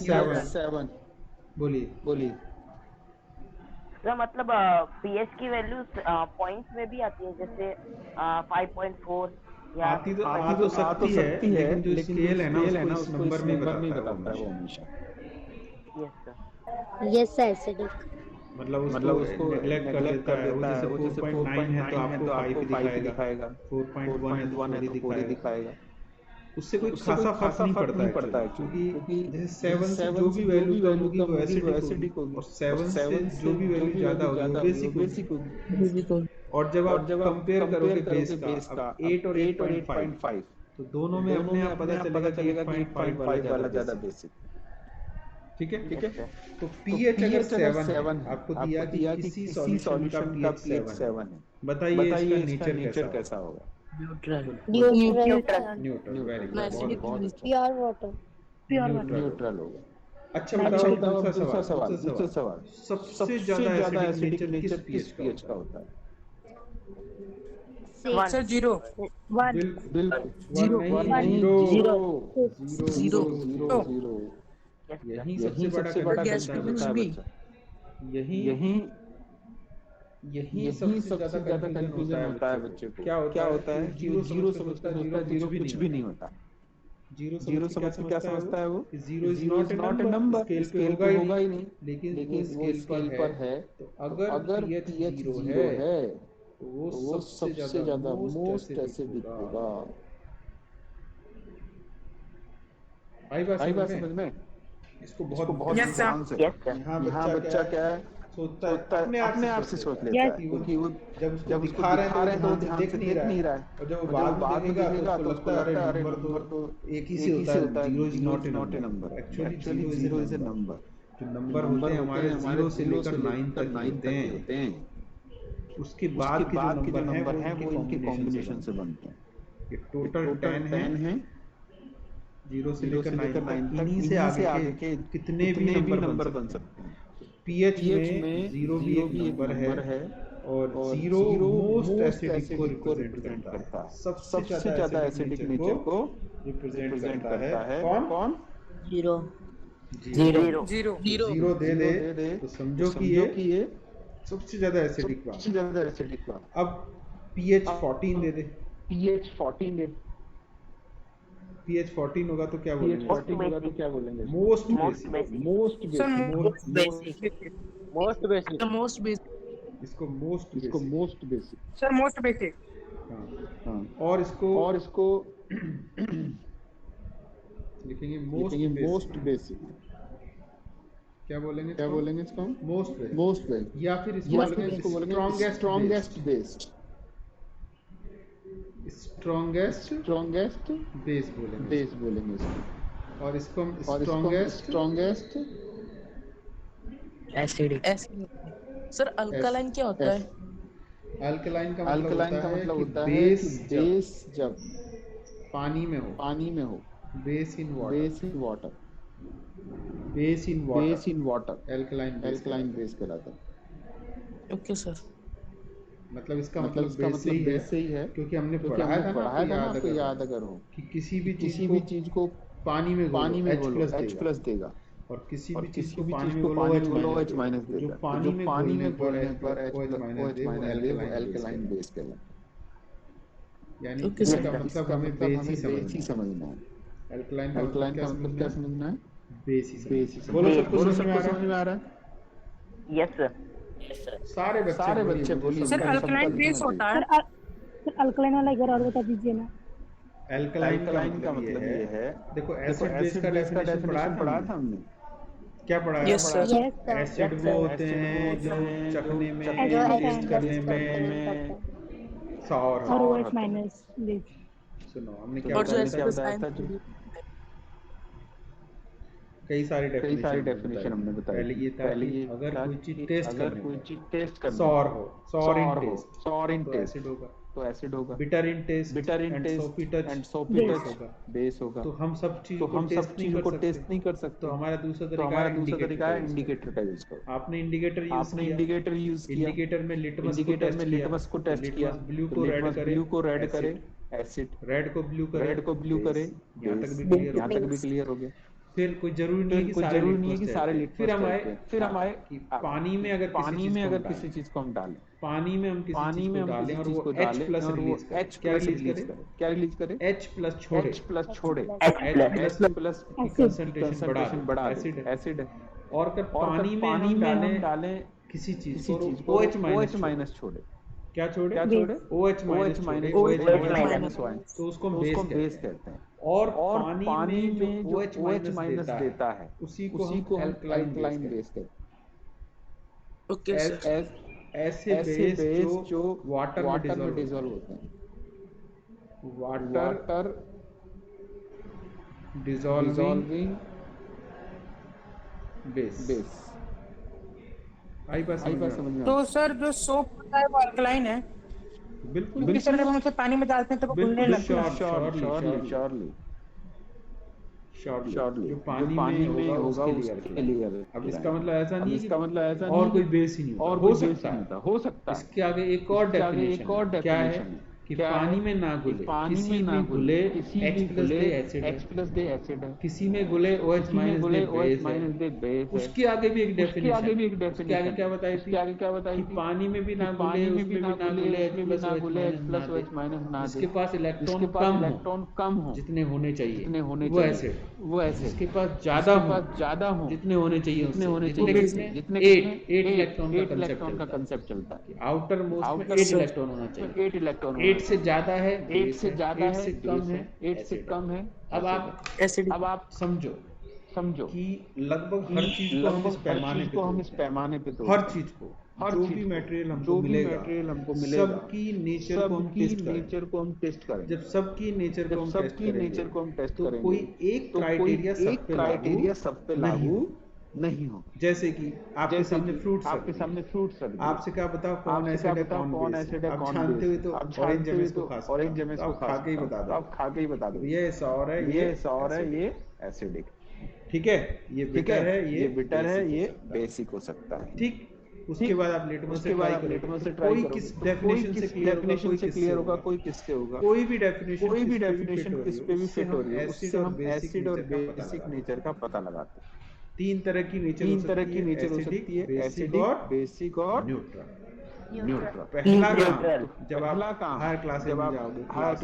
Seven. 7 बोलिए। बोलिए। Sir मतलब पीएच की वैल्यू पॉइंट्स में भी आती है, जैसे 5.4 या आती तो सकती है, लेकिन जो स्केल है ना उसको इस नंबर में ही नंबर में ही बताता है वो बताता है वो हमेशा। हमेशा। Yes sir. Yes acidic. मतलब उसको नेग्लेक्ट कर देता है। वो जैसे 4.9 है तो आपको 5 ही दिखाएगा, 4.1 है तो 4 ही दिखाएगा। उससे कोई खासा फर्क नहीं पड़ता है क्योंकि जैसे 7 से जो भी वैल्यू कम होगी वो एसिडिक होगी, और 7 से जो भी वैल्यू ज़्यादा होगी वो बेसिक होगी। और जब आप कंपेयर करोगे बेस का, अब 8 और 8.5, तो दोनों में अपने आप पता चलेगा कि 8.5 वाला ज़्यादा बेसिक। ठीक है। तो pH अगर 7 है, आपको दिया कि किसी सॉल्यूशन का pH 7 है, बताइए इसका नेचर कैसा होगा? Neutral. Neutral. Very good, Acidic बहुत नहीं। Pure water. न्यूट्रल होगा। अच्छा बताओ दूसरा सवाल, सबसे ज्यादा एसिडिक नेचर किस pH का होता है? सर 0 1 बिल्कुल नहीं, जीरो। यही सबसे बड़ा कंफ्यूजन है बच्चा। यही सबसे ज्यादा कंफ्यूजन होता है बच्चे को। क्या होता है कि वो जीरो समझता है, जीरो कुछ भी नहीं होता। जीरो समझ के क्या समझता है वो? Zero is not a number, scale पे होगा ही नहीं, लेकिन वो स्केल पर है। तो अगर pH 0 है तो वो सबसे ज्यादा मोस्ट एसिडिक होगा। आई बात समझ में? इसको बहुत ध्यान से। यहाँ बच्चा क्या है सोचता है, अपने आप से सोच लेता है, क्योंकि वो जब उसको दिखा रहे हैं तो ध्यान से देख नहीं रहा है, और जब वो बाद में देखेगा तो उसको लगता है अरे नंबर तो एक ही से होता है, zero is not a number. Actually zero is a number. जो नंबर होते हैं हमारे 0 से लेकर 9 तक होते हैं, उसके बाद के जो नंबर हैं वो इनके कॉम्बिनेशन से बनते हैं। ये टोटल 10 है, 0 से लेकर 9 तक। इन्हीं से आगे के कितने भी नंबर बन सकते हैं। pH में 0 भी एक नंबर है, और 0 मोस्ट एसिडिक को रिप्रेजेंट करता है। सबसे ज्यादा एसिडिक नेचर को रिप्रेजेंट करता है। कौन? 0 जीरो दे तो समझो कि ये सबसे ज्यादा एसिडिक का। अब pH 14 दे दे। pH 14 होगा तो क्या बोलेंगे? Most basic. इसको most basic. Sir most basic. हाँ। और इसको लिखेंगे मोस्ट बेसिक। क्या बोलेंगे इसको? Most basic. या फिर इसको बोलेंगे स्ट्रॉन्गेस्ट बेस बोलेंगे इसको। और इसको स्ट्रॉन्गेस्ट एसिडिक। सर अल्कलाइन क्या होता है? अल्कलाइन का मतलब होता है बेस जब पानी में हो, base in water, alkaline base कहलाता है। Okay sir. मतलब इसका मतलब बेस से ही है, क्योंकि हमने पढ़ाया था ना, आपको याद अगर हो कि किसी भी चीज को पानी में H+ देगा, और किसी भी चीज को पानी में घोलो OH- देगा। जो पानी में घोलने पर OH- दे वो अल्कलाइन बेस कहलाता है। यानी इसका मतलब हमें बेस ही समझना है। अल्कलाइन का मतलब क्या समझना है? बेस ही। बोलो सबको समझ में आ रहा है? Yes sir. सारे बच्चे बोलिए। सर अल्कलाइन बेस होता है। सर अल्कलाइन वाला एक बार और बता दीजिए ना। अल्कलाइन का मतलब ये है, देखो एसिड बेस का डेफिनेशन पढ़ा था हमने। क्या पढ़ा है? एसिड वो होते हैं जो चखने में, टेस्ट करने में सॉर और OH- बेस। सुनो हमने क्या बताया था? कई सारे डेफिनेशन हमने बताया। पहले ये था कि अगर कोई चीज टेस्ट करनी सॉर इन टेस्ट तो एसिड होगा। बिटर इन टेस्ट एंड सोपी टच बेस होगा। तो हम सब चीज को टेस्ट नहीं कर सकते। तो हमारा दूसरा तरीका है इंडिकेटर का यूज करो। आपने इंडिकेटर यूज किया। इंडिकेटर में लिटमस को टेस्ट किया। ब्लू को रेड करे एसिड, रेड को ब्लू करे। यहाँ तक भी क्लियर हो गया। फिर कोई जरूरी नहीं है कि सारे लिटमस फिर हम आए कि पानी में अगर किसी चीज को हम डालें, पानी में हम किसी चीज को डालें और वो H+ रिलीज करे, H+ छोड़े H+ की कंसंट्रेशन बड़ा एसिड है। और अगर पानी में हम डालें किसी चीज किसी को चीज को OH माइनस छोड़े, क्या छोड़े? क्या छोड़े? OH OH minus minus one, तो उसको हम उसको बेस बेस कहते हैं। कहते हैं। और और पानी में जो OH OH माइनस देता है उसी उसी को हम हम एल्कलाइन अल्कलाइन बेस बेस कहते ओके हैं। सर। ऐसे ऐसे बेस बेस जो वाटर में वाटर में डिसॉल्व डिसॉल्व होते हैं। Water water dissolving base. Base. आई बात समझ में? समझ में? तो सर जो सोप होता है वो अल्कलाइन है, बिल्कुल क्योंकि सर जब हम उसे पानी में डालते हैं तो वो घुलने लगता है। श्योरली जो पानी में होगा उसके लिए अल्कलाइन। अब इसका मतलब ऐसा नहीं है कि और कोई बेस ही नहीं होता। और हो सकता है। हो सकता है। इसके आगे एक और डेफिनेशन क्या है कि पानी में ना घुले, किसी भी घुले H+ दे एसिड है, किसी में घुले OH- दे बेस है। उसके आगे भी एक डेफिनेशन, उसके आगे क्या बताई थी कि पानी में भी ना घुले, उसमें भी ना घुले H+OH- ना दे, जिसके पास इलेक्ट्रॉन कम हो जितने होने चाहिए वो एसिड, वो ऐसे जिसके पास ज्यादा हो जितने होने चाहिए उससे, जितने 8 इलेक्ट्रॉन का कंसेप्ट चलता है। आउटर मोस्ट में 8 इलेक्ट्रॉन होना चाहिए। 8 से ज्यादा है, 8 से कम है। अब आप समझो कि लगभग हर चीज को हम इस पैमाने पे तोड़ते हैं। हर चीज को, जो भी मटेरियल हमको मिलेगा सबकी नेचर को हम टेस्ट करेंगे। जब सबकी नेचर को हम टेस्ट करेंगे तो कोई एक क्राइटेरिया सब पे लागू नहीं हो। जैसे कि आपके सामने फ्रूट्स आपसे क्या बताओ कौन एसिड है कौन बेस है। आप जानते हुए तो ऑरेंज जैम इसको खा सकते हो, तो आप खा के ही बता दो ये सॉर है, ये एसिडिक। ठीक है, ये बिटर है, ये बेसिक हो सकता है। ठीक, उसके बाद आप लिटमस से ट्राई करोगे, कोई किस डेफिनेशन से क्लियर होगा, कोई किससे होगा। कोई भी डेफिनेशन किस पे भी फिट हो रही है, उससे हम एसिड और बेसिक नेचर का पता लगाते हैं। 3 तरह की नेचर हो सकती है, एसिडिक, बेसिक और न्यूट्रल। पहला काम जब आप हायर क्लासेस में जाओगे, क्लास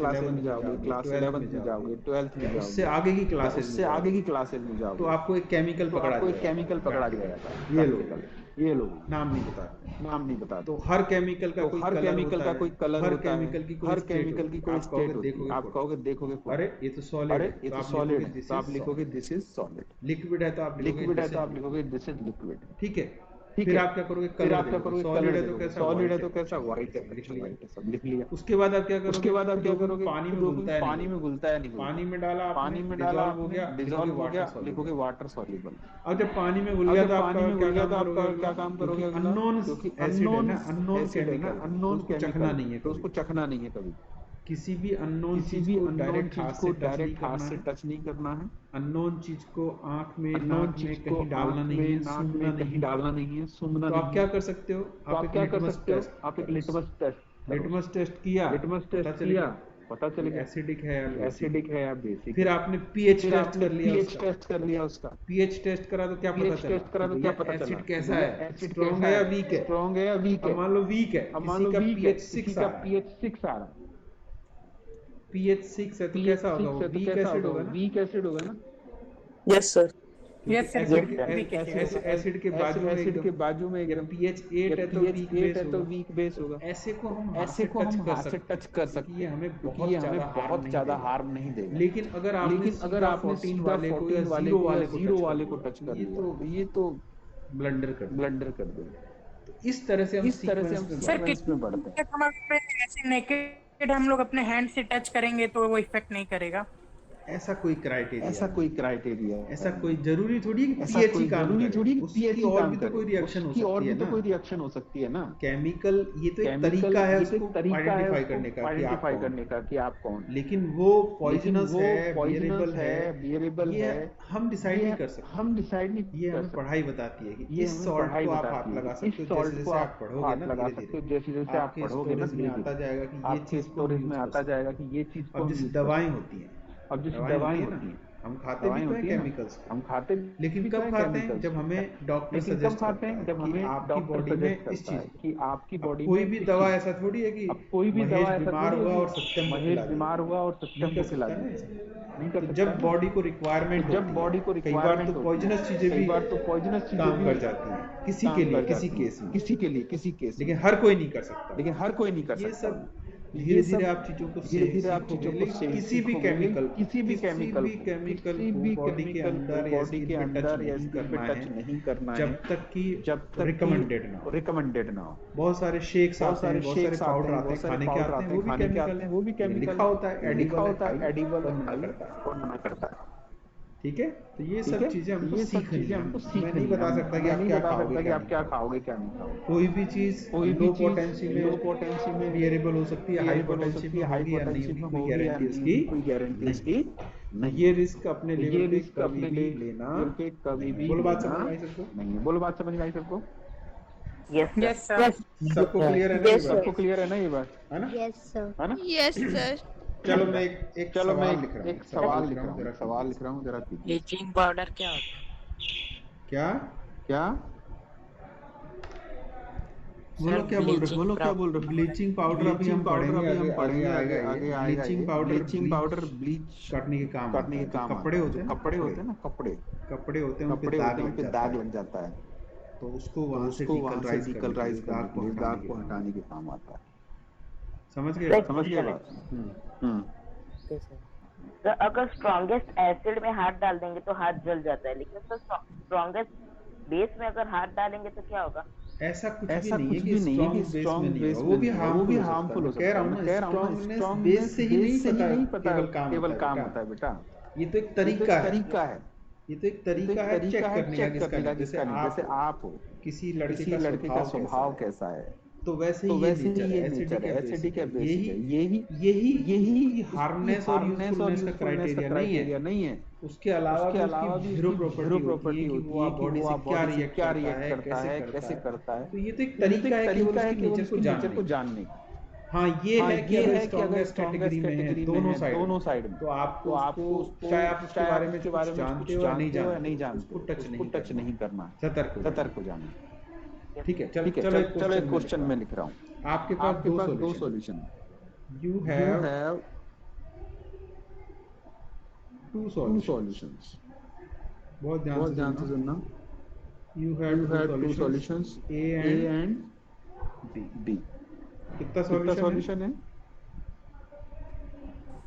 11 में जाओगे, 12th में जाओगे, उससे आगे की क्लासेस में जाओगे तो आपको एक केमिकल पकड़ा जाएगा। ये लो नाम नहीं बताते। तो हर केमिकल का कोई कलर हर केमिकल की कोई स्टेट, आप कहोगे देखोगे अरे ये तो सॉलिड है, तो आप लिखोगे दिस इज सॉलिड। लिक्विड है तो आप लिखोगे दिस इज लिक्विड। ठीक है, फिर आप क्या करोगे, कलर सॉलिड है तो कैसा व्हाइट है, सब लिख लिया। उसके बाद आप क्या करोगे, पानी में घुलता है नहीं, पानी में डाला डिसॉल्व हो गया, लिखोगे वाटर सॉल्युबल। अब जब पानी में घुल गया तो आप क्या काम करोगे, अननोन एसिड है ना, अननोन केमिकल, उसको चखना नहीं है कभी। किसी भी अननोन चीज को डायरेक्ट हाथ से टच नहीं करना है। अननोन चीज को आंख में नाक में कहीं डालना नहीं है, सूंघना नहीं है। तो आप क्या कर सकते हो, आप एक लिटमस टेस्ट किया, पता चलेगा एसिडिक है या बेसिक। फिर आपने पीएच टेस्ट कर लिया उसका। पीएच टेस्ट करा तो क्या पता चला एसिड कैसा है, स्ट्रॉन्ग है या वीक है। मान लो वीक है, किसी का पीएच 6 आ रहा है, pH 6 है तो कैसा होगा, वो वीक एसिड होगा ना। Yes sir. एसिड के बाजू में एकदम pH 8 है तो वीक बेस होगा। ऐसे को हम हाथ से टच कर सकते हैं, ये हमें बहुत ज्यादा हार्म नहीं देगा। लेकिन अगर आपने 14 वाले को या 0 वाले को टच कर लिया, ये तो ब्लंडर कर देगा। तो इस तरह से हम सीक्वेंस में बढ़ते हैं। हम ऐसे नेकेड हम लोग अपने हैंड से टच करेंगे तो वो इफेक्ट नहीं करेगा। ऐसा कोई क्राइटेरिया, ऐसा कोई जरूरी थोड़ी है कि पीएच ही काम करे, उसकी और भी तो कोई रिएक्शन हो सकती है ना। केमिकल ये तो एक तरीका है उसको आइडेंटिफाई करने का कि आप कौन। लेकिन वो पॉइजनस है, बियरेबल है, हम डिसाइड नहीं कर सकते। ये हमें पढ़ाई बताती है कि इस सॉल्ट को आप हाथ लगा सकते हो, जैसे आप पढ़ोगे ना आपके स्टोरेज में आता जाएगा कि ये चीज स्टोरेज में आता जाएगा कि ये चीज। अब जैसे दवाएं होती हैं, हम खाते भी तो हैं केमिकल्स, हम खाते लेकिन कब खाते हैं? जब हमें डॉक्टर सजेस्ट करता है जब कि हमें आपकी बॉडी में इस चीज कि आपकी बॉडी कोई में भी दवा ऐसा थोड़ी है कि अब कोई भी महेश दवा ऐसा बीमार थोड़ी है हुआ कि और सत्यम को महेश खिला बीमार दिया, हुआ और नहीं सत्यम कर को खिला सकता ना दिया, ऐसा। नहीं कर तो सकता जब ना। बॉडी को रिक्वायरमेंट जब बॉडी को कई बार रिक्वायरमेंट तो होती है, पॉइजनस चीजें कई भी बार तो पॉइजनस चीजें काम भी कर जाती हैं किसी काम के लिए, कर किसी जाती हैं, केस में, किसी के लिए, किसी केस में, लेकिन हर कोई नहीं कर सकता। लेकिन हर कोई नहीं कर ये सकता। सब धीरे धीरे आप चीजों को धीरे धीरे आप सीखोगे, चीजों को लेकिन किसी भी सीखोगे, केमिकल किसी भी केमिकल को बॉडी के अंदर या बॉडी स्किन के पे टच अंदर या नहीं स्किन पे करना टच है नहीं करना जब है तक कि जब तक रिकमेंडेड ना हो। रिकमेंडेड ना हो। बहुत सारे शेक्स बहुत आते हैं, सारे बहुत सारे शेक्स आते पाउडर हैं, आते बहुत हैं, सारे खाने के पाउडर आते आते हैं, वो हैं, भी खाने के केमिकल आते हैं, है, वो भी ये केमिकल लिखा होता है लिखा एडिबल है, होता है खाइए, एडिबल कौन है, मना खाइए, करता है? कौन मना करता है? ठीक है, तो ये ठीक सब है, चीजें हमको ये सब सीखनी चीजें है। हमको मैं सीखनी नहीं है। बता सकता कि मैं आप नहीं क्या बता खाओगे सकता कि क्या आप नहीं क्या खाओगे। खाओगे क्या नहीं खाओगे। कोई भी चीज कोई लो भी चीज पोटेंसी में लो पोटेंसी में बियरेबल हो सकती है, हाई वेरिएबल हो पोटेंसी सकती में है, हाई होगी या नहीं पोटेंसी होगी, में कोई होगी या गारंटी नहीं उसकी होगी, कोई गारंटी नहीं। उसकी तो नहीं। ये रिस्क अपने तो लेवल ये पे रिस्क कभी अपने भी लेना लेवल पे कभी नहीं है। भी बोलो बात लेना समझ में आई सबको? नहीं है। बोलो बात समझ में आई सबको? Yes sir. Yes sir. सबको क्लियर है ना ये सबको बात? क्लियर है ना ये बात? है ना? है ना? Yes sir. चलो मैं एक चलो मैं सवाल लिख रहा हूँ, एक सवाल लिख रहा जरा हूँ, सवाल लिख रहा हूँ, जरा कीजिए। ब्लीचिंग पाउडर क्या होता है? क्या क्या बोलो, क्या बोल रहे हो? बोलो क्या बोल रहे हो? ब्लीचिंग पाउडर अभी हम पढ़ेंगे, अभी हम आगे पढ़ेंगे, आएगा आगे ये। आएगा ये। ब्लीचिंग पाउडर ब्लीच काटने के काम काटने के आता है। काम जो कपड़े होते हैं ना, कपड़े होते हैं ना, कपड़े कपड़े होते हैं, उन पे कपड़े दाग होते हैं, उन लग पे जाता दाग है, लग जाता है, तो उसको तो वहां से उसको वहां से डीकलराइज करने के डिकलराइज लिए, करने दाग के को लिए हटाने दाग के को काम हटाने के काम आता है। समझ गए? Like, समझ गए बात? हम्म। तो अगर स्ट्रॉन्गेस्ट एसिड में हाथ डाल देंगे तो हाथ जल जाता है, लेकिन सर स्ट्रॉन्गेस्ट बेस में अगर हाथ डालेंगे तो क्या होगा? ऐसा कुछ भी ऐसा नहीं कुछ है कि भी नहीं है कि स्ट्रॉन्ग बेस में स्ट्रॉन्ग नहीं बेस होगा, में वो भी नहीं होगा, वो भी हार्मफुल हार्मफुल हो हो सकता है। मैं सकता कह है। रहा मैं हूँ कह ना, रहा हूँ ना, स्ट्रॉन्गनेस बेस से ही नहीं पता, केवल काम होता है बेटा। ये तो एक तरीका है, तरीका है, ये तो एक तरीका है चेक करने का चेक किसका करने का नहीं। किसका नहीं। जैसे आप हो, किसी किसी लड़के लड़के का का स्वभाव स्वभाव कैसा कैसा है, है, तो वैसे तो ही वैसे ही नेचर ये है, नेचर है, एसिडिक है, बेसिक है। यही यही हार्मनेस और हार्मनेस और यूजफुलनेस का यूजफुलनेस का क्राइटेरिया क्राइटेरिया नहीं है। नहीं है। उसके अलावा उसके भी अलावा उसकी भी जीरो उसकी प्रॉपर्टी जीरो होती है प्रॉपर्टी कि होती वो है आप कि बॉडी वो से आप क्या बॉडी से रिएक्ट क्या करता रिएक्ट है, करता है, कैसे कैसे करता करता है। है। तो ये तो एक तो ये तो तरीका है एक केवल तरीका है उसकी केवल नेचर को उसकी नेचर को जानने। जानने का। हाँ, ये हाँ, है कि ये अगर है कि अगर स्ट्रॉन्गेस्ट कैटेगरी में है दोनों साइड में, तो आपको उसको चाहे आप उसके बारे में कुछ जानते हो या नहीं जानते, उसको टच नहीं करना, सतर्क हो जाना। ठीक है। ठीक है, चलो चलो एक क्वेश्चन में लिख रहा हूँ। आपके पास दो दो सॉल्यूशन। सॉल्यूशन यू है। Have two two solutions. Solutions. बहुत बहुत ध्यान ध्यान से से सुनना। You You have had two two solutions, solutions, A A and and B. B. कितना कितना सॉल्यूशन सॉल्यूशन है?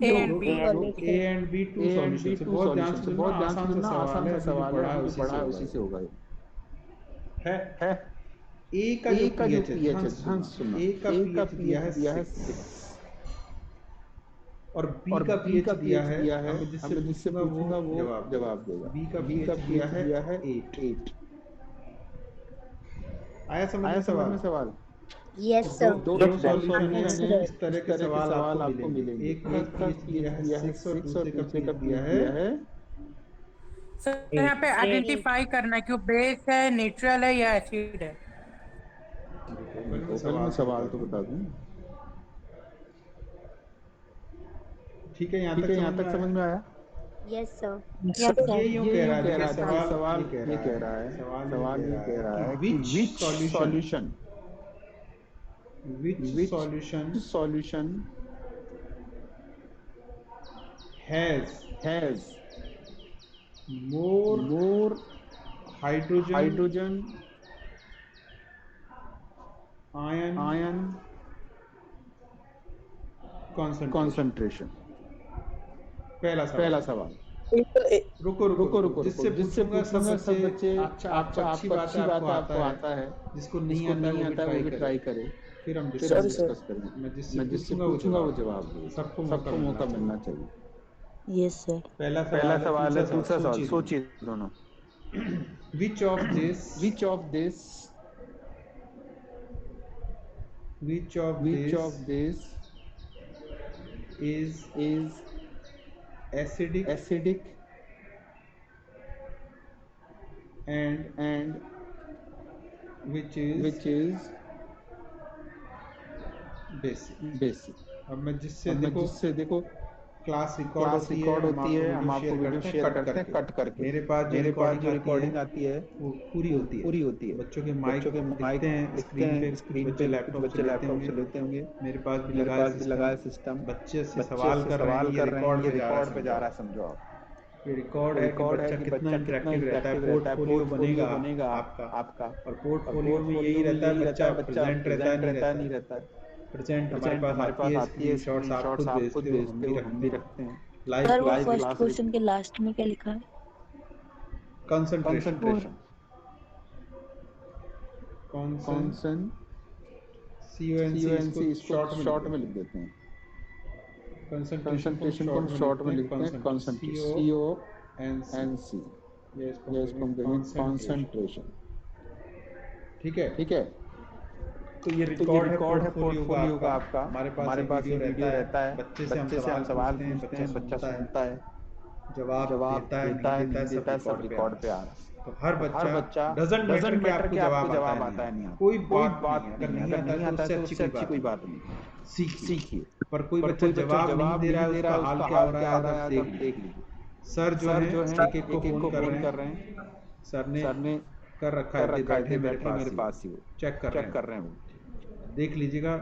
A and B. A and B two A and solution B से। two बहुत ध्यान solutions से है। सुनना, बहुत ध्यान से आसान सा सुनना, सवाल आसान है, सा अभी जो सवाल है, पढ़ा है अभी जो उसी पढ़ा से है होगा उसी से होगा ये। है। है ए का A जो का जो पीएच है, pH ध्यान है, से ध्यान सुनना, से सुनना, ए का A का पीएच दिया है दिया है 6 6 और बी और का B पीएच का दिया pH है, दिया है। अब अब जिससे मैं जिससे पूछूंगा वो जवाब जवाब देगा। बी का B का पीएच pH दिया है 8। 8। आया समझ आया में समझ सवाल? में सवाल? यस दो सर। दो सॉल्यूशन है, इस तरह के तरह के सवाल सवाल आपको आपको मिलेंगे। एक का एक का पीएच दिया है दिया है 6 और 6 और दूसरे का दूसरे का पीएच दिया pH है दिया है। सर यहाँ पे आइडेंटिफाई करना है कि वो बेस है, न्यूट्रल है या एसिड है। पहले मैं सवाल तो बता दूं। ठीक है, यहाँ ठीक है, यहाँ तक तक समझ में आया? Yes sir. ये यूं कह रहा है, कह देखिए रहा है, सवाल ये कह रहा है, सवाल ये कह रहा है कि which solution solution has more hydrogen ion concentration। पहला सवाल। रुको जिससे पूछूंगा सब बच्चे अच्छा आपको अच्छी बात है, आपको आता है, जिसको नहीं आता है वो भी ट्राई करे, फिर हम डिस्कस करेंगे। मैं जिससे पूछूंगा वो जवाब दे, सबको मौका मिलना चाहिए। Yes sir. पहला सवाल है, दूसरा सवाल सोचिए दोनों। which of this is acidic and which is basic। अब मैं जिससे देखो क्लास रिकॉर्ड होती है, हम आपको वीडियो शेयर करते हैं कट करके। मेरे पास जो रिकॉर्डिंग आती है वो पूरी होती है। बच्चों के माइक दिखते हैं स्क्रीन पे लैपटॉप से लेते होंगे। मेरे पास भी लगा है सिस्टम। बच्चे से सवाल कर रहे हैं, ये रिकॉर्ड पे जा रहा है, समझो आप। ये रिकॉर्ड है कि बच्चा कितना इंटरेक्टिव रहता है। पोर्टफोलियो बनेगा आपका और पोर्टफोलियो में यही रहता है, बच्चा प्रेजेंट रहता है नहीं रहता। प्रेजेंट हमारे पास आती है, शॉर्ट्स आप खुद भेजते हो, हम भी रखते हैं। सर वो लाइव फर्स्ट क्वेश्चन के लास्ट में क्या लिखा है? कंसंट्रेशन CONC शॉर्ट में लिख देते हैं। कंसंट्रेशन को हम शॉर्ट में लिखते हैं CONC। ये इसको हम कहेंगे कंसंट्रेशन। ठीक है। तो ये रिकॉर्ड है पोर्टफोलियो का आपका। हमारे पास वीडियो रहता है, बच्चे से हम सवाल पूछते हैं, बच्चा सुनता है, जवाब देता है, सब रिकॉर्ड पे आ रहा है। तो हर बच्चा डजंट मैटर कि आपको जवाब आता है नहीं आता, कोई बात अगर नहीं आता है तो उससे अच्छी कोई बात नहीं, सीखिए। पर कोई बच्चा जवाब नहीं दे रहा है, उसका हाल क्या हो रहा है आप देख लीजिए। सर जो है एक को फोन कर रहे हैं, सर ने कर रखा है, बैठे मेरे पास ही, चेक कर रहे हैं वो। देख लीजिएगा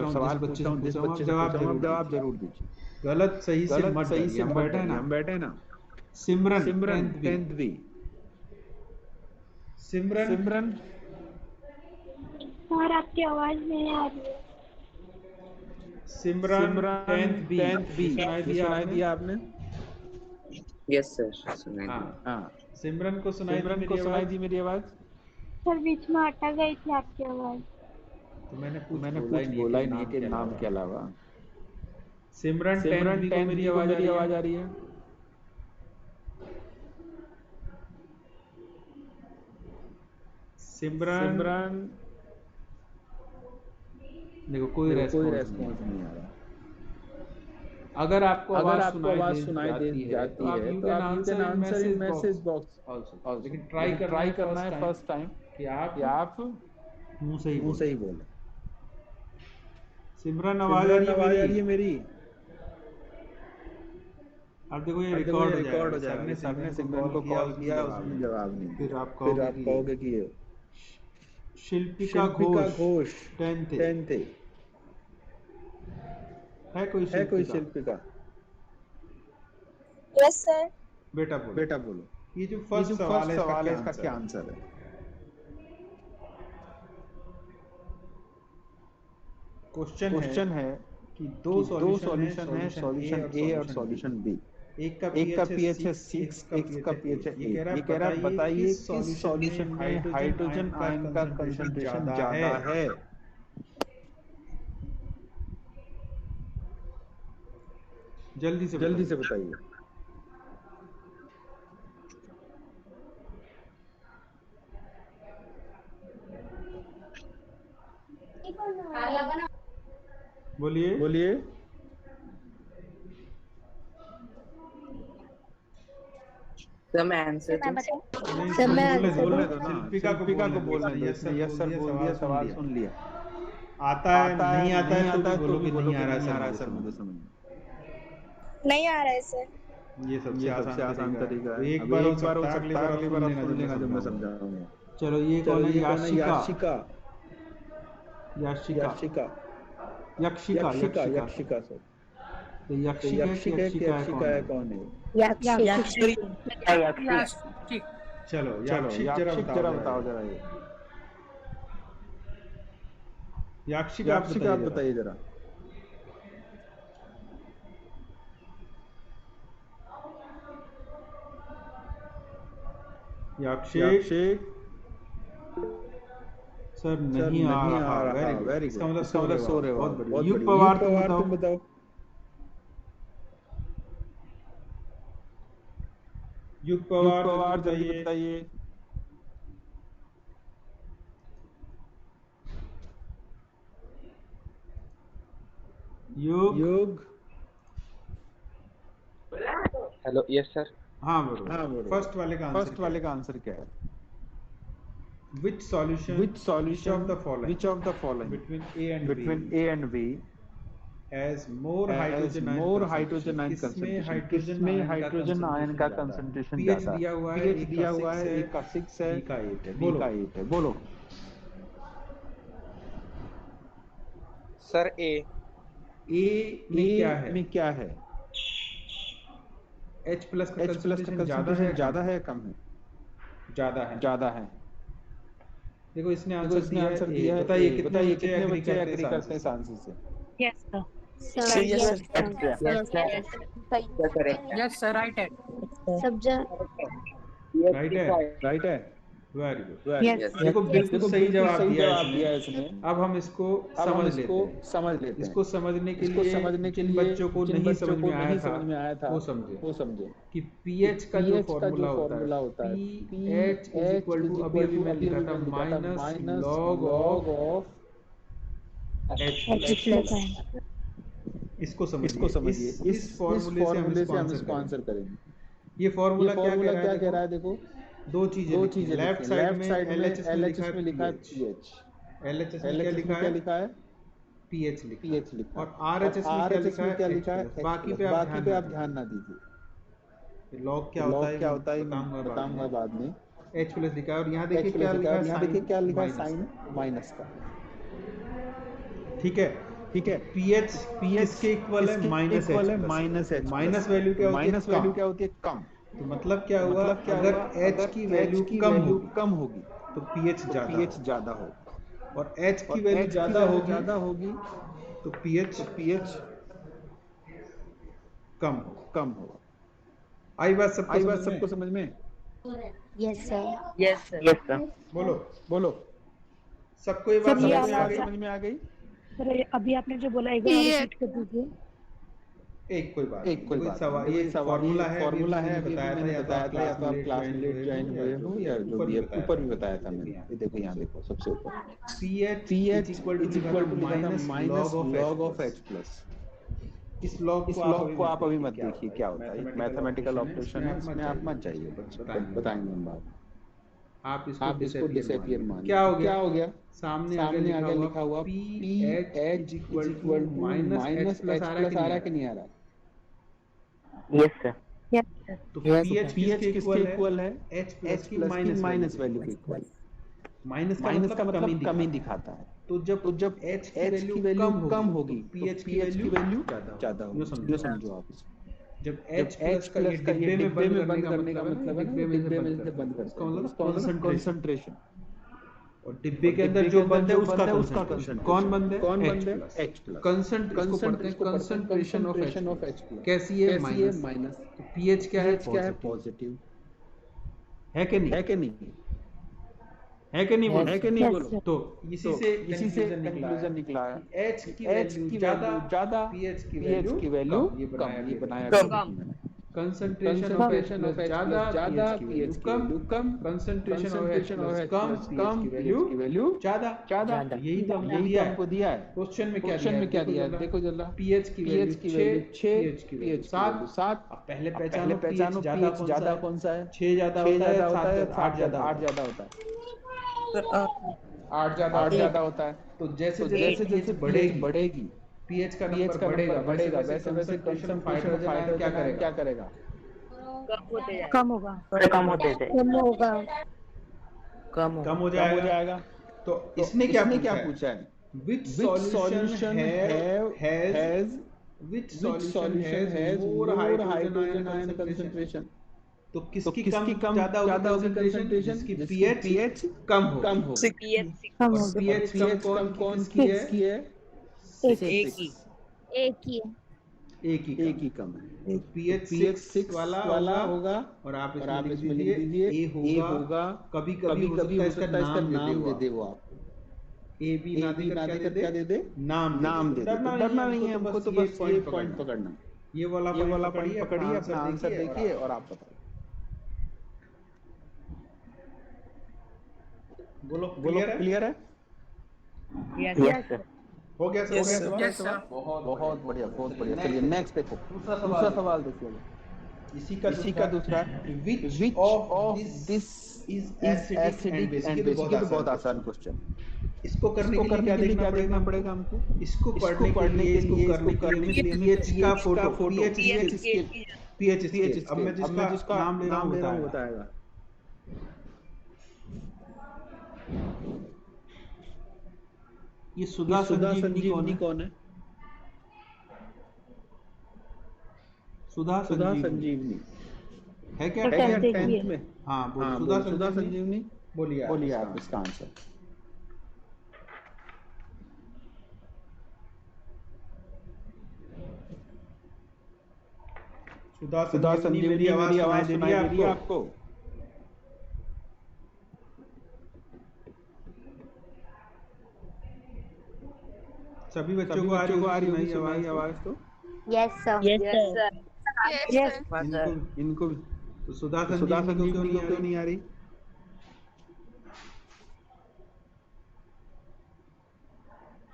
सवाल पूछ रहा हूँ, जिस बच्चे से जवाब जरूर दीजिए। गलत सही से मत हम बैठे ना। सिमरन 10th B। सिमरन सर आपकी आवाज नहीं आ रही है। सिमरन 10th B सुनाई दिया आपने? यस सर, सुनाई दिया। हाँ, सिमरन को सुनाई दी मेरी आवाज? सर बीच में अटक गई थी आपकी आवाज। तो मैंने कुछ बोला ही नहीं कि नाम के अलावा। सिमरन 10th B को मेरी आवाज आ रही है? सिमरन देखो कोई रेस्पॉन्स नहीं आ रहा। अगर आपको आवाज सुनाई दे जाती है तो आप you can answer in message box also. लेकिन ट्राई करना है फर्स्ट टाइम कि आप मुंह से ही बोलें। सिमरन आवाज आ रही है मेरी? अब देखो ये रिकॉर्ड हो जाएगा। सबने सिमरन को कॉल किया, उसने जवाब नहीं दिया। फिर आप कहोगे कि ये शिल्पिका घोष 10th है कोई शिल्पिका? Yes sir. बेटा बोलो ये जो फर्स्ट सवाल है इसका क्या आंसर है? क्वेश्चन है कि दो सॉल्यूशन है, सॉल्यूशन A और सॉल्यूशन B। एक का pH है 6, एक का pH है 8। ये कह रहा है बताइए किस सॉल्यूशन में हाइड्रोजन आयन का कंसंट्रेशन ज्यादा है? जल्दी से बताइए। बोलिए। सर मैं आंसर बोलने दो ना, शिल्पिका को बोलने दो। इसने यस सर बोल दिया, सवाल सुन लिया। आता है नहीं आता है तो बोलो कि नहीं आ रहा है सर, मुझे समझ नहीं आ रहा है सर। ये सबसे आसान तरीका है। एक बार हो सकता है, अगली बार आप सुनने जो मैं समझाऊंगा। चलो ये कौन है? यक्षिका सर। तो यक्षिका कौन है? चलो याक्षिक जरा बताओ जरा। ये याक्षिक आप बताइए जरा। याक्षिक सर नहीं आ रहा। Very good. इसका मतलब सो रहे हो। बहुत बढ़िया। युग पवार तुम बताओ। युग पवार जल्दी बताइए। युग हेलो यस सर। हाँ बोलो। फर्स्ट वाले का आंसर क्या है? Which solution? Which of the following? Between A and B has more hydrogen ion concentration, किसमें हाइड्रोजन आयन का कंसंट्रेशन ज्यादा है? pH दिया हुआ है, एक का 6 है, B का 8 है, B का 8 है, बोलो। सर ए में क्या है? H प्लस का कंसंट्रेशन ज्यादा है कम है? ज्यादा है। देखो इसने आंसर दिया है, बताइए कितने बच्चे एग्री करते हैं इस आंसर से? Yes sir. Yes sir right है। राइट है, वेरी गुड। यस देखो बिल्कुल सही जवाब दिया इसने। अब हम इसको समझ लेते हैं। इसको समझने के लिए जिन बच्चों को नहीं समझ में आया था वो समझे कि पीएच का जो फॉर्मूला होता है पीएच इज इक्वल टू, अभी मैं लिखा था minus log of H plus. इसको समझिए। इस फॉर्मूले से हम इसको आंसर करेंगे। ये फॉर्मूला क्या कह रहा है? देखो दो चीजें लेफ्ट साइड में LHS में लिखा है पीएच, LHS में क्या लिखा है? पीएच लिखा और RHS में क्या लिखा है? बाकी पे आप ध्यान ना दीजिए। लॉग क्या होता है बताऊंगा बाद में। H प्लस लिखा है और यहाँ देखिए क्या लिखा है? साइन माइनस का। ठीक है। पीएच के इक्वल है माइनस एच। माइनस वैल्यू क्या होती है? कम। तो मतलब क्या हुआ? अगर H की वैल्यू कम होगी तो पीएच ज्यादा होगा, और H की वैल्यू ज्यादा होगी तो पीएच कम होगा। आई बात सबको समझ में? Yes sir. Yes sir. बोलो सबको ये बात समझ में आ गई? सर अभी आपने जो बोला एक बार रिपीट कर दीजिए। कोई बात सवाल, ये फॉर्मूला है अभी मैंने बताया था, या तो आप क्लास में लेट ज्वाइन हुए हो या जो भी ऊपर भी बताया था मैंने। ये देखो यहाँ देखो सबसे ऊपर pH is equal to minus log of H plus. इस लॉग को आप अभी मत देखिए क्या होता है, मैथमेटिकल ऑपरेशन है, इसमें आप मत जाइए, बताएंगे हम बाद। आप इसको डिसअपियर मान। क्या हो गया? सामने आगे लिखा हुआ pH is equal to minus H plus आ रहा है कि नहीं आ रहा? Yes sir. तो pH किसके इक्वल है? H प्लस की माइनस वैल्यू के इक्वल। माइनस का मतलब कमी दिखाता है। तो जब H की वैल्यू कम होगी pH की वैल्यू ज्यादा होगी। ये समझो आप इसको। जब H प्लस का डिब्बे में बंद करने का मतलब है डिब्बे में से बंद करना, कंसंट्रेशन। और डिब्बे के अंदर जो बंद है उसका कंसंट्रेशन। कौन बंद है? H plus. Concentration of H plus कैसी है? माइनस। तो pH क्या है? पॉजिटिव। है कि नहीं बोलो। तो इसी से कंक्लूजन निकला है H की वैल्यू ज्यादा, pH की वैल्यू कम। ये बनाया कंसंट्रेशन ऑफ H ज्यादा, pH की value come. Concentration of H come, pH की वैल्यू ज्यादा। यही तो हमको दिया है। क्वेश्चन में क्या दिया है? देखो जल्दी। pH की वैल्यू 6, pH 7। अब पहले पहचानो pH ज्यादा कौन सा है? 6 ज्यादा होता है, 8 ज्यादा होता है। 8 ज्यादा होता है। तो जैसे जैसे बढ़ेगी pH का नंबर बढ़ेगा, वैसे कंसंट्रेशन ऑफ क्या करेगा? कम होगा। कम हो जाएगा। तो इसने क्या पूछा है? Which solution has more hydrogen ion concentration? तो किसकी कम ज्यादा होगी कंसंट्रेशन? जिसकी pH कम हो। pH कम कौन की है? एक ही कम है। pH 6 वाला होगा, और आप इसमें लिख दीजिए A होगा। कभी हो सकता है इसका नाम दे दे वो आपको। A B ना देकर क्या दे दे? नाम दे दे। डरना नहीं है हमको, तो बस ये पॉइंट पकड़ना। ये वाला पॉइंट पकड़िए, अपना आंसर देखिए और आप बताइए। बोलो क्लियर है? Yes sir. हो गया सर। बहुत बढ़िया। चलिए नेक्स्ट देखो, दूसरा सवाल देखिए। इसी का दूसरा, which of this is acidic and basic? ये तो बहुत आसान क्वेश्चन। इसको करने के लिए क्या देखना पड़ेगा हमको? इसको पढ़ने के लिए, इसको करने के लिए पीएच का फोटो, पीएच स्केल। अब मैं जिसका नाम ले रहा हूँ बताएगा। ये सुधा संजीवनी कौन है? सुधा संजीवनी है क्या? 10th में। हाँ, सुधा संजीवनी बोलिए आप इसका आंसर। सुधा संजीवनी मेरी आवाज सुनाई दे रही है आपको? सभी बच्चों को आ रही है आवाज तो? Yes, sir. Yes, Yes. इनको भी। तो सुधा संजीवनी क्यों नहीं आ रही?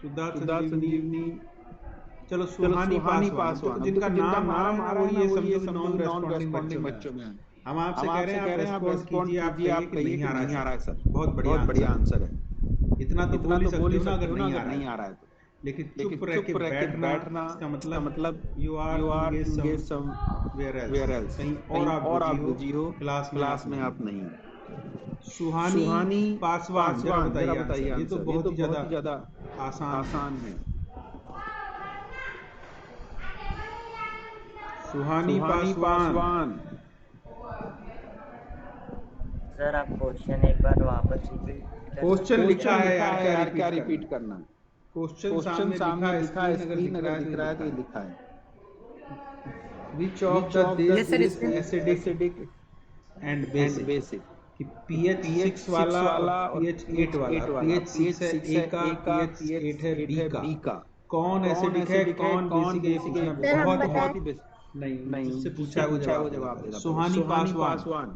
सुधा संजीवनी, चलो सुहानी पासवान, जिनका नाम आ रहा है वो ये समझो नॉन रेस्पॉन्डिंग बच्चों में। हम आपसे कह रहे हैं आप रेस्पॉन्ड कीजिए, आप कहिए कि नहीं आ रहा है सर। बहुत बढ़िया आंसर है। इतना तो बोल ही सकते हो ना अगर नहीं आ रहा है तो। लेकिन चुप रह के बैठना इसका मतलब you are engage somewhere else, कहीं और आप बिजी हो, क्लास में आप नहीं। सुहानी पासवान, जरा बताइए। ये तो बहुत ही ज्यादा आसान है। सुहानी पासवान। सर आप क्वेश्चन एक बार वापस रिपीट। क्वेश्चन लिखा है यार, क्या रिपीट करना? क्वेश्चन सामने लिखा है, स्क्रीन अगर दिख रहा है तो ये लिखा है। Which of this is acidic and basic? कि pH 6 वाला और pH 8 वाला। pH 6 है A का, pH 8 है B का। कौन एसिडिक है, कौन बेसिक है? ये पूछना बहुत ही बेसिक। नहीं, जिससे पूछा है वो जवाब देगा। सुहानी पासवान।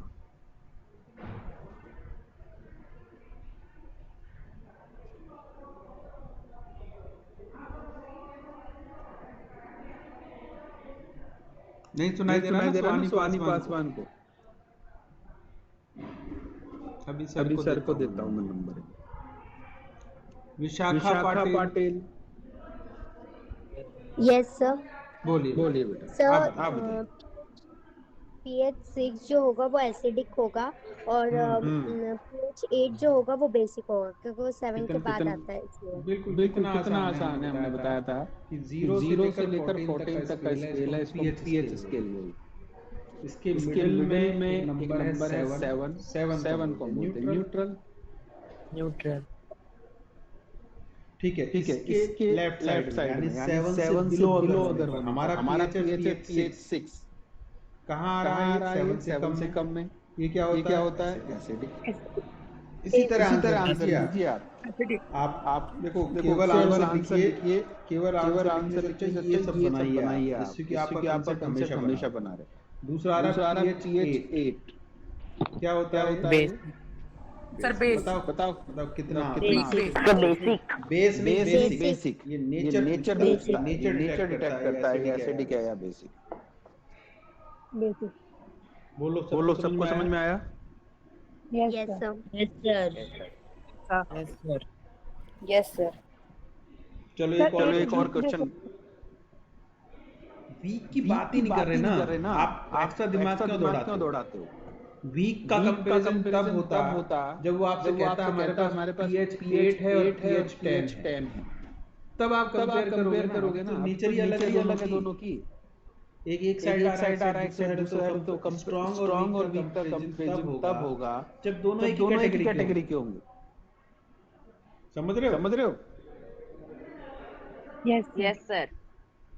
नहीं सुनाई दे रहा ना सुहानी पासवान को? अभी सर को देता हूँ मैं number. Vishakha Patil. Yes, sir. बोलिए बेटा। Sir, आप बताइए। pH 6 जो होगा वो एसिडिक होगा और pH 8 जो होगा वो बेसिक होगा, क्योंकि वो 7 के बाद आता है इसलिए। बिल्कुल कितना आसान है। हमने बताया था कि 0 से लेकर 14 तक का स्केल है, इसको pH स्केल बोलते हैं। इसके मिडिल में एक नंबर है 7 को बोलते हैं न्यूट्रल। ठीक है। इसके लेफ्ट साइड यानी 7 से बिलो अगर हमारा pH 6 कहाँ आ रहा है? 7 से कम में। ये क्या होता है? एसिडिक। इसी तरह आंसर कीजिए आप देखो, केवल आंसर लिखिए, केवल आंसर लिखिए, ये सब बनाइए जिससे कि आप कंसेप्ट हमेशा बना रहे। दूसरा आ रहा है pH 8। क्या होता है? Sir base. बताओ कितना? बेसिक। ये नेचर डिटेक्ट करता है एसिडिक है या बेसिक। बोलो सबको समझ में आया? Yes, sir. Yes, sir. चलो एक और क्वेश्चन। वीक की बात ही नहीं कर रहे ना आप। एक्स्ट्रा दिमाग क्यों दौड़ाते हो? वीक का कंपैरिजन तब होता जब वो आपसे कहता है हमारे पास pH 8 है और pH 10 है। तब आप कंपेयर करोगे ना। नेचर ही अलग है दोनों की। एक साइड आ रहा है, एक साइड तो स्ट्रांग और वीक का कंपैरिजन तब होगा जब दोनों एक ही कैटेगरी के होंगे। समझ रहे हो? Yes, sir.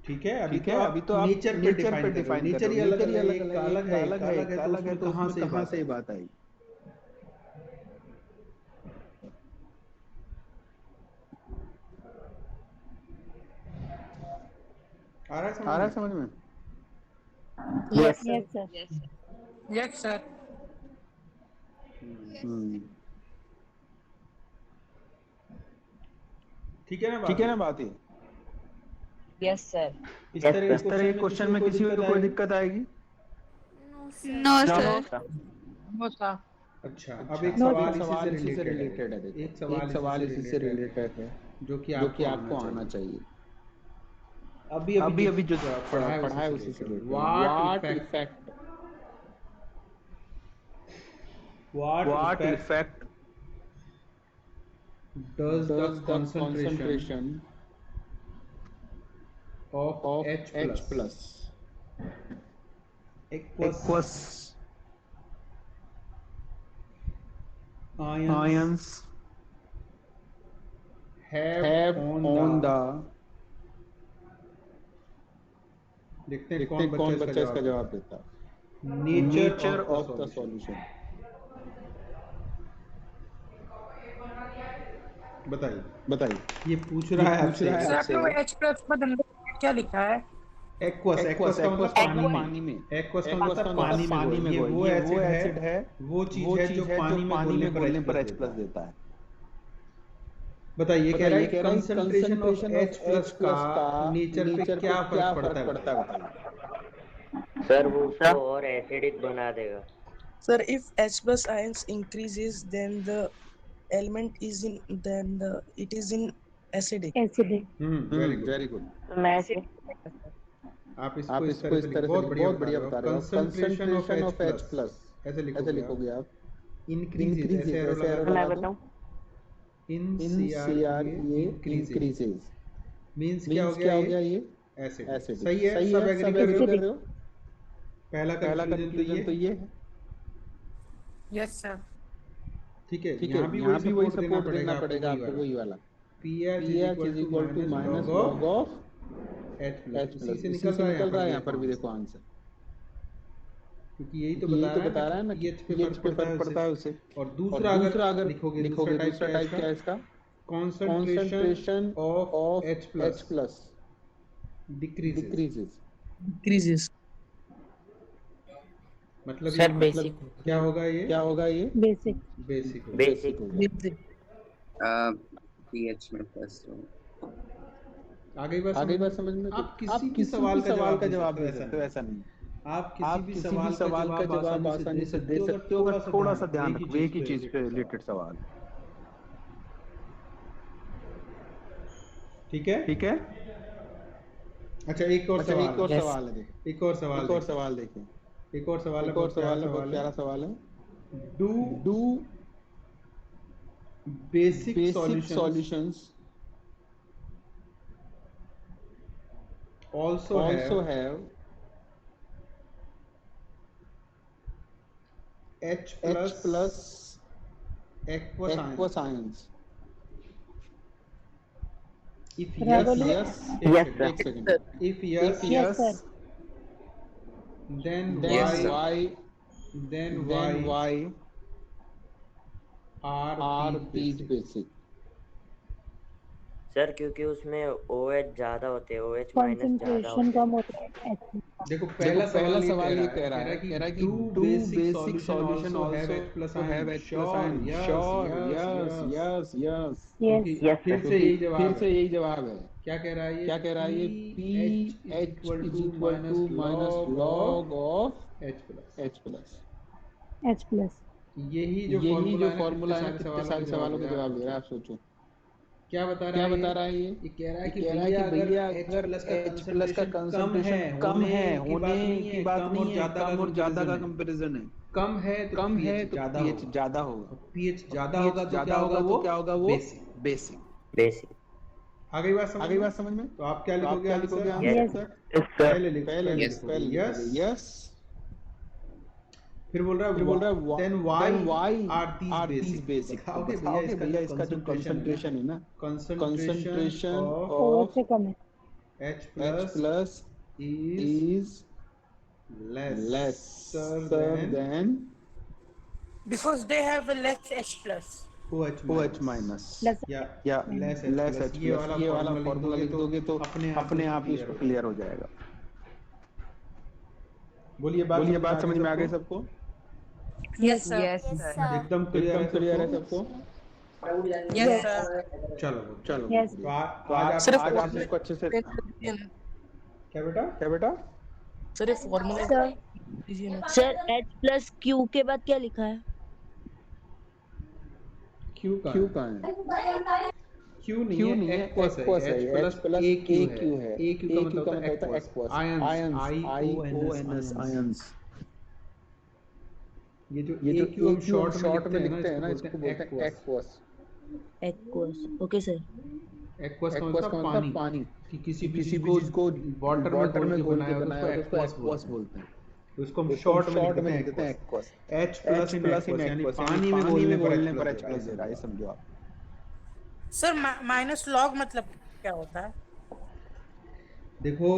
ठीक है। अभी तो आप नेचर पे डिफाइन नेचर ही अलग है तो कहाँ से बात आई? आ रहा है समझ में? Yes, sir. Yes sir. ठीक है ना बात? Yes, sir. इस तरह के क्वेश्चन में किसी को कोई दिक्कत आएगी? No, sir. No sir. अच्छा, अब एक No, सवाल इसी से रिलेटेड है। देखो एक एक सवाल इसी से रिलेटेड है जो कि आपको आना चाहिए। अभी अभी जो पढ़ा है उसी से related. What effect does the does the concentration concentration of of H H plus aqueous ions have on the देखते हैं कौन बच्चा इसका जवाब देता है। Nature of the solution. बताइए ये पूछ रहा है आपसे। सर आपने वो H प्लस बदल क्या लिखा है? एक्वस का मतलब पानी में। एक्वस का मतलब पानी में। वो एसिड है, वो चीज है जो पानी में घुलने पर H प्लस देता है। बताइए, कह रहा है कंसंट्रेशन ऑफ H प्लस का नेचर पे क्या फर्क पड़ता है? सर वो उसको और एसिडिक बना देगा। Sir, if H plus ions increases, then the element is in it is in acidic. Very good. आप इसको इस तरह से बहुत बढ़िया बता रहे हो। कंसंट्रेशन ऑफ H प्लस ऐसे लिखोगे आप। इंक्रीजेस ऐसे मैं बताऊं इन CR ये इंक्रीजेस मींस क्या हो गया ये? एसिड। सही है, सब एग्री कर रहे हो? पहला कंक्लूजन तो ये है। Yes sir. ठीक है, यहाँ भी वही सपोर्ट देना पड़ेगा आपको, वही वाला pH = log of H plus. इसी से निकल रहा है यहाँ पर भी देखो आंसर, क्योंकि यही तो बता रहा है ना pH पे फर्क पड़ता है उसे। और दूसरा अगर लिखोगे दूसरा टाइप क्या है इसका? concentration of H plus decreases। मतलब क्या होगा ये? बेसिक। pH में प्लस। आगे बात समझ में? आप किसी भी सवाल का जवाब दे सकते हो, ऐसा नहीं। आप किसी भी सवाल का जवाब आसानी से दे सकते हो अगर थोड़ा सा ध्यान रखो एक ही चीज पे रिलेटेड सवाल। ठीक है। अच्छा, एक और सवाल है। एक और सवाल देखिए। एक और सवाल है, बहुत प्यारा सवाल है। Do basic solutions also have H plus aqueous ions? If yes, if yes, then why are these basic? Sir क्योंकि उसमें OH ज्यादा होते हैं, OH माइनस ज्यादा होते हैं। कम होता है। देखो पहला सवाल ये कह रहा है कि two basic solution also have H plus ion। Yes. फिर से यही जवाब है। क्या कह रहा है ये? pH = log of H plus। यही जो फॉर्मूला है कितने सारे सवालों का जवाब दे रहा है, आप सोचो। क्या बता रहा है ये? कह रहा है कि भैया अगर H प्लस का कंसंट्रेशन कम है होने की बात नहीं है, कम और ज्यादा का कंपैरिजन है। कम है तो pH ज्यादा होगा। pH ज्यादा होगा तो क्या होगा वो? बेसिक। आ गई बात समझ में? तो आप क्या लिखोगे आंसर? पहले लिखो यस। फिर बोल रहा है then why are these basic? बताओगे भैया इसका जो कंसंट्रेशन है ना, concentration of H plus is lesser than Because they have a less H plus. OH minus या less H plus। ये वाला फॉर्मूला लिख दोगे तो अपने आप ही इसको क्लियर हो जाएगा। बोलिए बात समझ में आ गई सबको? Yes, sir. एकदम क्लियर है सबको? Yes, sir. चलो तो आज आप इसको अच्छे से। क्या बेटा? सर ये formula sir H plus Q के बाद क्या लिखा है? क्यू कहाँ है? क्यू नहीं है, एक्वस है, H प्लस ए क्यू है। ए क्यू का मतलब होता है एक्वस, आयंस, IONS, आयंस। ये जो ए क्यू हम शॉर्ट में लिखते हैं ना, इसको बोलते हैं aqueous. Aqueous, okay sir. Aqueous का मतलब पानी, कि किसी चीज को वाटर में घोल के बनाया है तो उसको एक्वस बोलते हैं। तो इसको हम शॉर्ट में लिख देते हैं एक्वस। H प्लस में यानी पानी में घोलने पर H प्लस दे रहा है, समझो आप। सर माइनस लॉग मतलब क्या होता है? देखो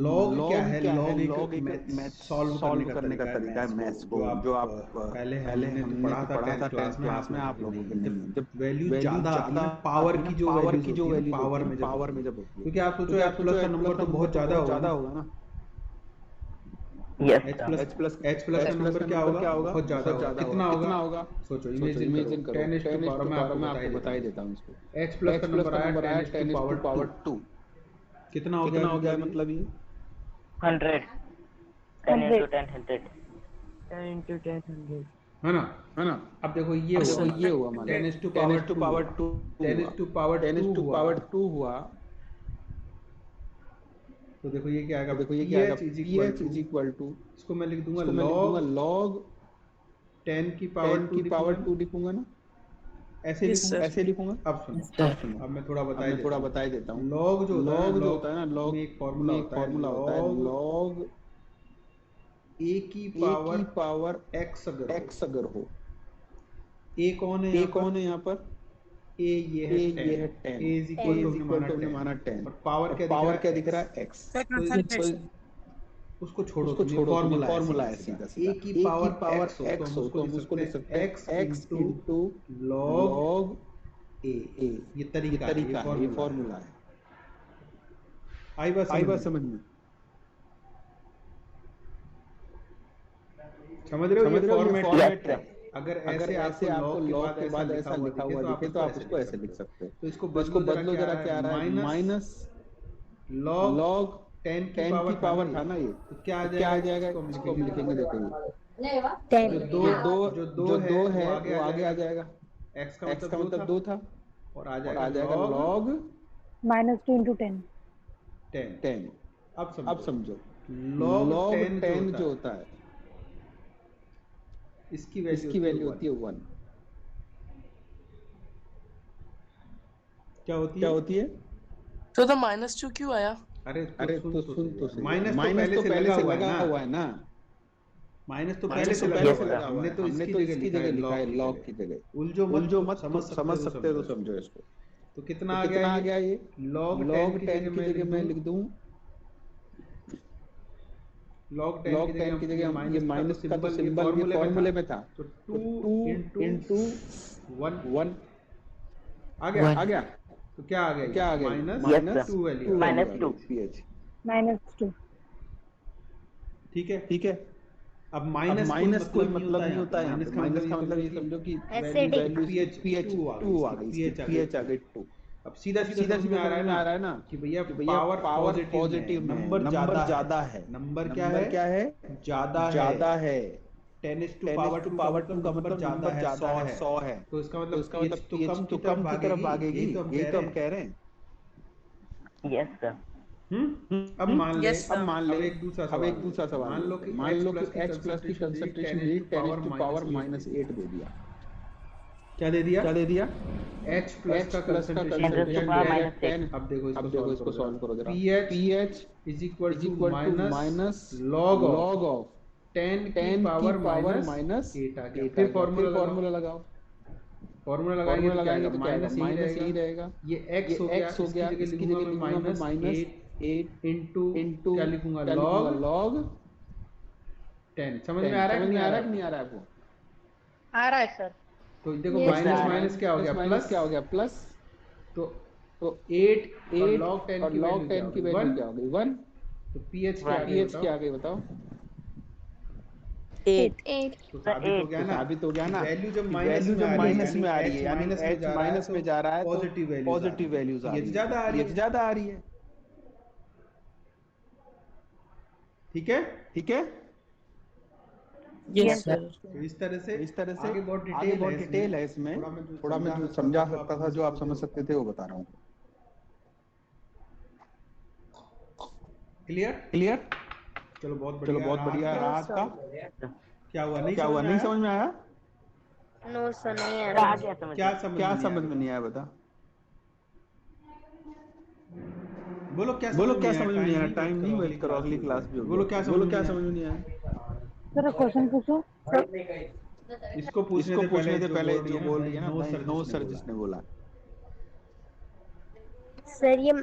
लॉग क्या है? लॉग एक मैथ सॉल्व करने का तरीका है, मैथ्स को, जो आप पहले हमने पढ़ा था क्लास में, आप लोगों के नहीं। जब वैल्यू ज्यादा आती है, पावर की जो वैल्यू पावर में जब होती है, क्योंकि आप सोचो H प्लस का नंबर तो बहुत ज्यादा होगा ना। H प्लस का नंबर क्या होगा? बहुत ज्यादा। कितना होगा? सोचो, इमेजिन करो। 10 to पावर में आपको बता ही देता हूँ इसको। H प्लस का नंबर आया 10 to पावर 2। कितना हो गया मतलब ये? 100 10 into 10 100 10 into 10 100 है ना? अब देखो ये हुआ मान 10 to पावर 2 10 to पावर 2 हुआ। तो देखो ये क्या आएगा? pH इज इक्वल टू, इसको मैं लिख दूंगा log 10 की पावर 2 लिखूंगा ना, ऐसे लिखूंगा। अब सुनो, अब मैं थोड़ा बता ही देता हूँ। log जो होता है ना, log में एक फॉर्मूला होता है, log a की पावर x अगर हो। a कौन है यहाँ पर? a ये है 10। a इज इक्वल टू माना 10 और पावर क्या दिख रहा है? x। तो उसको छोड़ो, फॉर्मूला है सीधा। a की पावर x हो तो हम उसको लिख सकते हैं x इनटू log a। ये तरीका है, ये फॉर्मूला है। आई बात समझ में? समझ रहे हो? ये फॉर्मेट है। अगर ऐसे आपको log के बाद ऐसा लिखा हुआ दिखे तो आप उसको ऐसे लिख सकते हैं। तो इसको बदलो जरा, क्या आ रहा है? माइनस log 10 की पावर था ना ये, तो क्या आ जाएगा? इसको हम लिखेंगे, देखो जो दो है वो आगे आ जाएगा। x का मतलब 2 था और आ जाएगा log -2 into 10 10। अब समझो, log 10 जो होता है, इसकी वैल्यू होती है 1। क्या होती है? तो द -2 क्यों आया? अरे तो सुन, माइनस तो पहले से लगा हुआ है ना। माइनस तो पहले से लगा हुआ है। हमने तो इसकी जगह लिखा है log की जगह। उलझो मत, समझ सकते हो तो समझो इसको। तो कितना आ गया ये? log 10 की जगह मैं लिख दूं, log 10 की जगह ये माइनस का तो सिंबल ये फॉर्मूले में था, तो 2 into 1 आ गया। तो क्या आ गया? माइनस 2 वैल्यू, pH -2 ठीक है। अब माइनस कोई मतलब नहीं होता है। माइनस का मतलब ये समझो कि वैल्यू pH 2 आ गई, pH आ गई 2। अब सीधा आ रहा है ना कि भैया पावर पॉजिटिव नंबर ज्यादा है। नंबर क्या है? ज्यादा है। 10 to पावर 2 का मतलब ज्यादा है, 100 है। तो इसका मतलब pH तो कम की तरफ भागेगी, यही तो हम कह रहे हैं। Yes sir. अब मान ले अब एक दूसरा सवाल मान लो कि H प्लस की कंसंट्रेशन 10 to पावर -8 दे दिया। क्या दे दिया? H प्लस का कंसंट्रेशन 10। अब देखो इसको सॉल्व करो जरा। pH is equal to minus log of 10 की पावर -8 आ गया। फिर फॉर्मूला लगाओ। फॉर्मूला लगाएंगे तो माइनस ही रहेगा। ये x हो गया, इसकी जगह लिखूंगा -8 इनटू क्या लिखूंगा? log 10। समझ में आ रहा है कि नहीं आ रहा आपको? आ रहा है सर। तो देखो माइनस क्या हो गया? प्लस। तो 8 और log 10 की वैल्यू क्या हो गई? 1। तो pH क्या आ गई बताओ? 8 तो साबित हो गया ना। वैल्यू जब माइनस में आ रही है यानी H माइनस में जा रहा है, पॉजिटिव वैल्यूज आ रही है, ज्यादा आ रही है। ठीक है। Yes sir. तो इस तरह से आगे बहुत डिटेल है इसमें, थोड़ा मैं जो समझा सकता था, जो आप समझ सकते थे वो बता रहा हूँ। क्लियर? चलो बहुत बढ़िया रहा आज का। क्या हुआ, नहीं समझ में आया? नो सर, नहीं आ रहा। क्या समझ में नहीं आया बता। बोलो क्या समझ में नहीं आया। टाइम नहीं वेस्ट करो, अगली क्लास भी होगी। बोलो क्या समझ में नहीं आया। सर क्वेश्चन पूछो। इसको पूछने से पहले जो बोल रही है ना, नो सर जिसने बोला। सर ये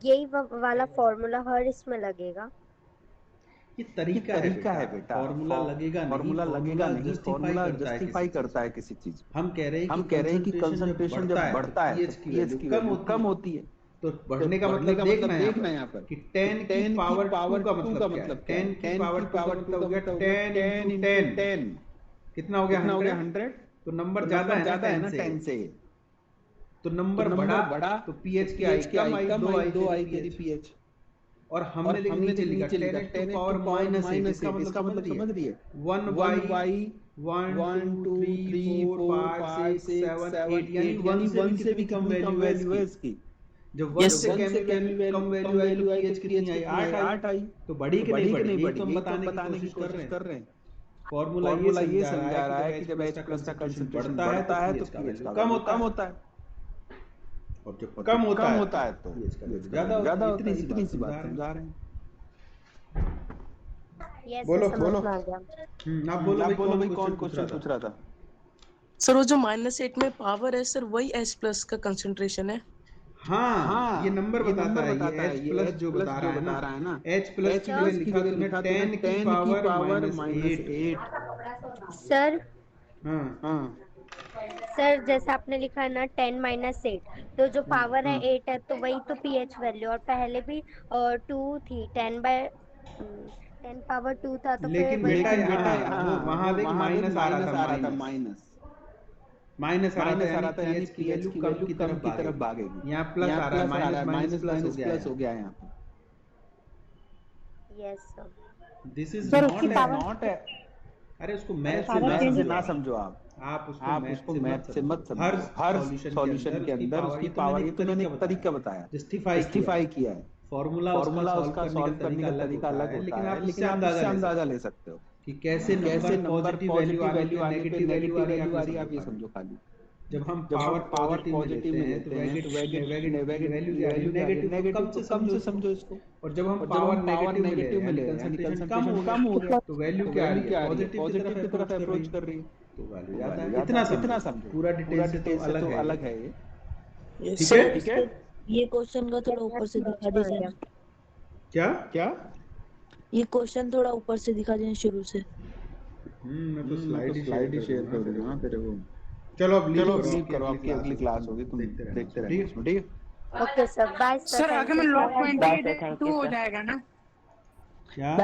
यही वाला फॉर्मूला हर इसमें लगेगा? ये तरीका है बेटा, फॉर्मूला लगेगा नहीं, फॉर्मूला जस्टिफाई करता है किसी चीज को। हम कह रहे हैं कि कंसंट्रेशन जब बढ़ता है तो पीएच की वैल्यू कम होती है। तो बढ़ने का मतलब देखना है यहाँ पर कि 10 की पावर 2 का मतलब क्या है। 10 की पावर 2 का मतलब हो गया 10 into 10 कितना हो गया 100। तो नंबर ज्यादा है ना 10 से, तो नंबर बढ़ा तो पीएच की आई कम आई, 2 आई तेरी पीएच। और हमने नीचे लिखा 10 की पावर -8। इसका मतलब समझ रही है 1 बाई 1 2 3 4 5 6 7 8 यानी 1 से भी कम वैल्यू है इसकी। जब 1 से कम वैल्यू आई तो पीएच कितनी आई 8 आई। तो बढ़ी कि नहीं बढ़ी, तो हम बताने की कोशिश कर रहे हैं। फॉर्मूला ये समझा रहा है कि जब H+ का कंसंट्रेशन बढ़ता है तो पीएच कम होता है, और जब कम होता है तो पीएच का ज्यादा होता है। इतनी सी बात समझा रहे हैं। बोलो आप बोलो भाई, कौन क्वेश्चन पूछ रहा था? सर वो जो -8 में पावर है सर, वही H+ का कंसंट्रेशन है। हाँ, ये नंबर बताता है, ये H+ जो बता रहा है ना, H+ की जगह लिखा तूने 10 की पावर -8। सर हाँ सर जैसे आपने लिखा है ना 10 - 8, तो जो पावर है 8 है, तो वही तो पीएच वैल्यू। और पहले भी 2 थी, 10 पावर 2 था, तो लेकिन फिर बेटा वहां देख माइनस आ रहा था, माइनस आ रहा था यानी पीएच की वैल्यू कम की तरफ भागेगी। यहाँ प्लस आ रहा है, माइनस प्लस हो गया यहाँ पे। Yes sir. This is sir not है। अरे उसको मैथ से ना समझो आप उसको मैथ से मत समझो। हर सॉल्यूशन के अंदर उसकी पावर, ये तो मैंने एक तरीका बताया, जस्टिफाई किया है। फॉर्मूला उसका सॉल्व करने का तरीका अलग होता है, लेकिन आप इससे अंदाजा ले सकते हो कि कैसे नंबर पॉजिटिव वैल्यू आने पे नेगेटिव वैल्यू आ रही है। आप ये समझो खाली जब हम पावर पॉजिटिव में लेते हैं तो वैल्यू क्या है, नेगेटिव तो कम से समझो इसको। और जब हम पावर नेगेटिव में ले रहे हैं, कंसंट्रेशन कम हो गया, तो वैल्यू क्या आ रही है, पॉजिटिव की तरफ अप्रोच कर रही है, तो वैल्यू ज्यादा है। इतना समझो, पूरा डिटेल से तो अलग है ये। ठीक है। ये क्वेश्चन का थोड़ा ऊपर से दिखा दीजिए। क्या ये क्वेश्चन थोड़ा ऊपर से दिखा दीजिए शुरू से। मैं तो स्लाइड ही शेयर कर दूंगा ना तेरे को। चलो अब लीव करो, आपकी अगली क्लास होगी, तुम देखते रहना। ठीक है, ओके सर, बाय सर। आगे में लॉग 22 हो जाएगा ना? क्या